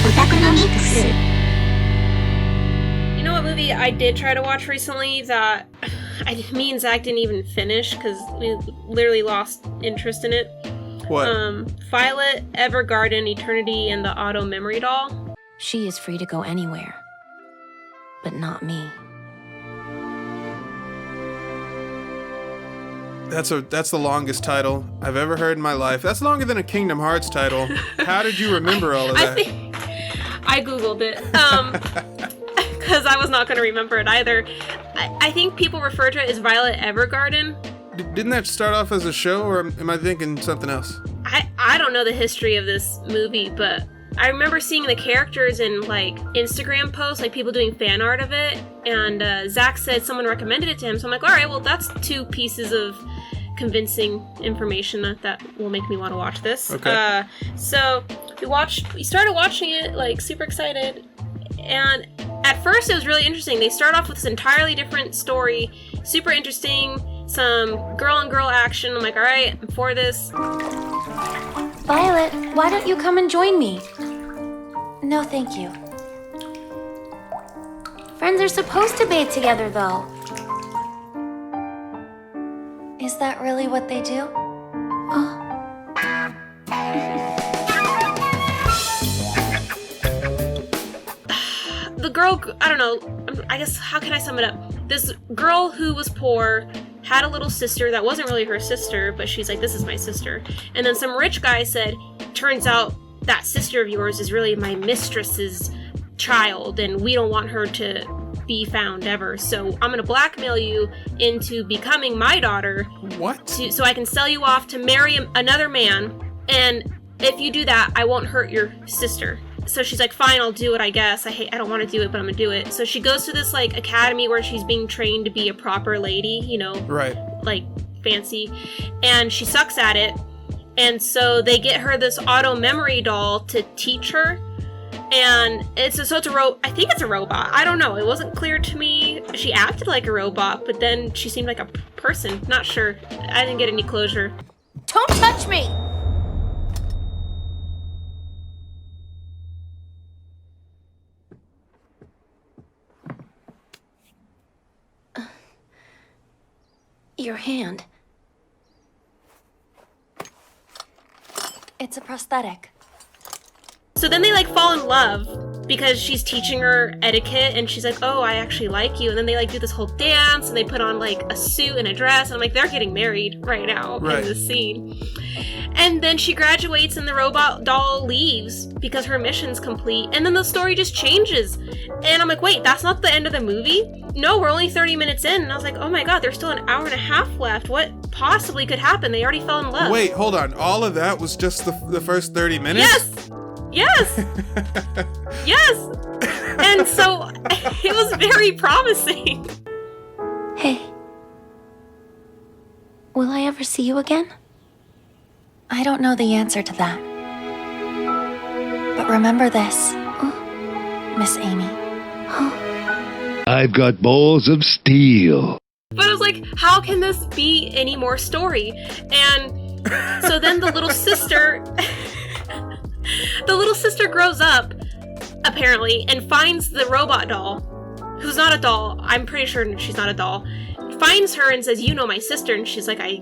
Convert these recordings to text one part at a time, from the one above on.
Otakunomix. You know what movie I did try to watch recently that me and Zach didn't even finish because we literally lost interest in it? What? Violet, Evergarden, Eternity, and the Auto Memory Doll. She is free to go anywhere, but not me. That's the longest title I've ever heard in my life. That's longer than a Kingdom Hearts title. How did you remember all of that? I googled it because I was not going to remember it either. I think people refer to it as Violet Evergarden. Didn't that start off as a show, or am I thinking something else? I don't know the history of this movie, but I remember seeing the characters in like Instagram posts, like people doing fan art of it, and Zach said someone recommended it to him, so I'm like, all right, well, that's 2 pieces of convincing information that will make me want to watch this. Okay. So we started watching it, like, super excited, and at first it was really interesting. They start off with this entirely different story, super interesting, some girl-on-girl action. I'm like, all right, I'm for this. Violet, why don't you come and join me? No, thank you. Friends are supposed to bathe together, though. Is that really what they do? Oh. The girl, I don't know, I guess, how can I sum it up? This girl who was poor had a little sister that wasn't really her sister, but she's like, this is my sister. And then some rich guy said, turns out that sister of yours is really my mistress's child, and we don't want her to be found ever, so I'm gonna blackmail you into becoming my daughter. What? So I can sell you off to marry another man, and if you do that, I won't hurt your sister. So she's like, fine, I'll do it, I guess. I don't want to do it, but I'm gonna do it. So she goes to this, like, academy where she's being trained to be a proper lady, you know? Right. Like, fancy. And she sucks at it. And so they get her this auto memory doll to teach her. And I think it's a robot. I don't know. It wasn't clear to me. She acted like a robot, but then she seemed like a person. Not sure. I didn't get any closure. Don't touch me! Your hand. It's a prosthetic. So then they, like, fall in love because she's teaching her etiquette, and she's like, oh, I actually like you. And then they, like, do this whole dance, and they put on, like, a suit and a dress, and I'm like, they're getting married right now in this scene. And then she graduates, and the robot doll leaves because her mission's complete, and then the story just changes. And I'm like, wait, that's not the end of the movie? No, we're only 30 minutes in. And I was like, oh my god, there's still an hour and a half left. What possibly could happen? They already fell in love. Wait, hold on. All of that was just the first 30 minutes? Yes! Yes! And so, it was very promising. Hey. Will I ever see you again? I don't know the answer to that. But remember this, Miss Amy. I've got balls of steel. But I was like, how can this be any more story? And so then the little sister grows up, apparently, and finds the robot doll, who's not a doll. I'm pretty sure she's not a doll. Finds her and says, you know my sister. And she's like, I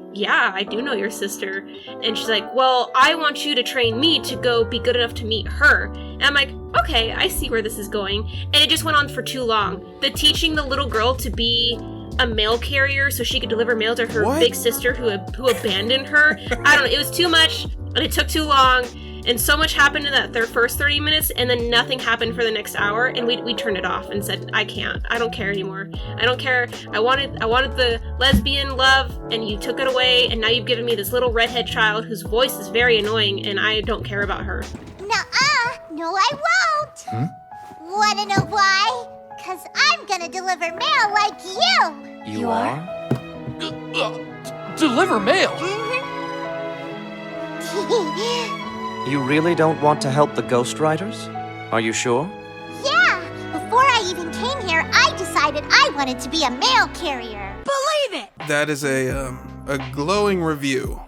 do know your sister. And she's like, well, I want you to train me to go be good enough to meet her. And I'm like, okay, I see where this is going. And it just went on for too long. The teaching the little girl to be a mail carrier so she could deliver mail to her big sister who abandoned her. I don't know, it was too much, and it took too long. And so much happened in their first 30 minutes, and then nothing happened for the next hour, and we turned it off and said, I can't. I don't care anymore. I don't care. I wanted the lesbian love, and you took it away, and now you've given me this little redhead child whose voice is very annoying, and I don't care about her. Nuh-uh. No, I won't. Wanna know why? 'Cause I'm gonna deliver mail like you. You are? Deliver mail? You really don't want to help the ghostwriters? Are you sure? Yeah, before I even came here, I decided I wanted to be a mail carrier. Believe it! That is a glowing review.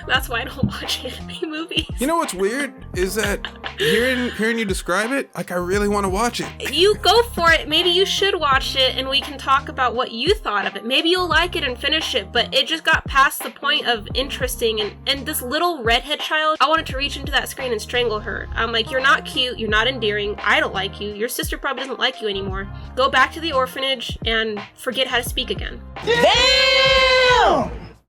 That's why I don't watch anime movies. You know what's weird is that hearing you describe it, like I really want to watch it. You go for it. Maybe you should watch it and we can talk about what you thought of it. Maybe you'll like it and finish it, but it just got past the point of interesting, and this little redhead child, I wanted to reach into that screen and strangle her. I'm like, you're not cute, you're not endearing, I don't like you, your sister probably doesn't like you anymore. Go back to the orphanage and forget how to speak again. Damn!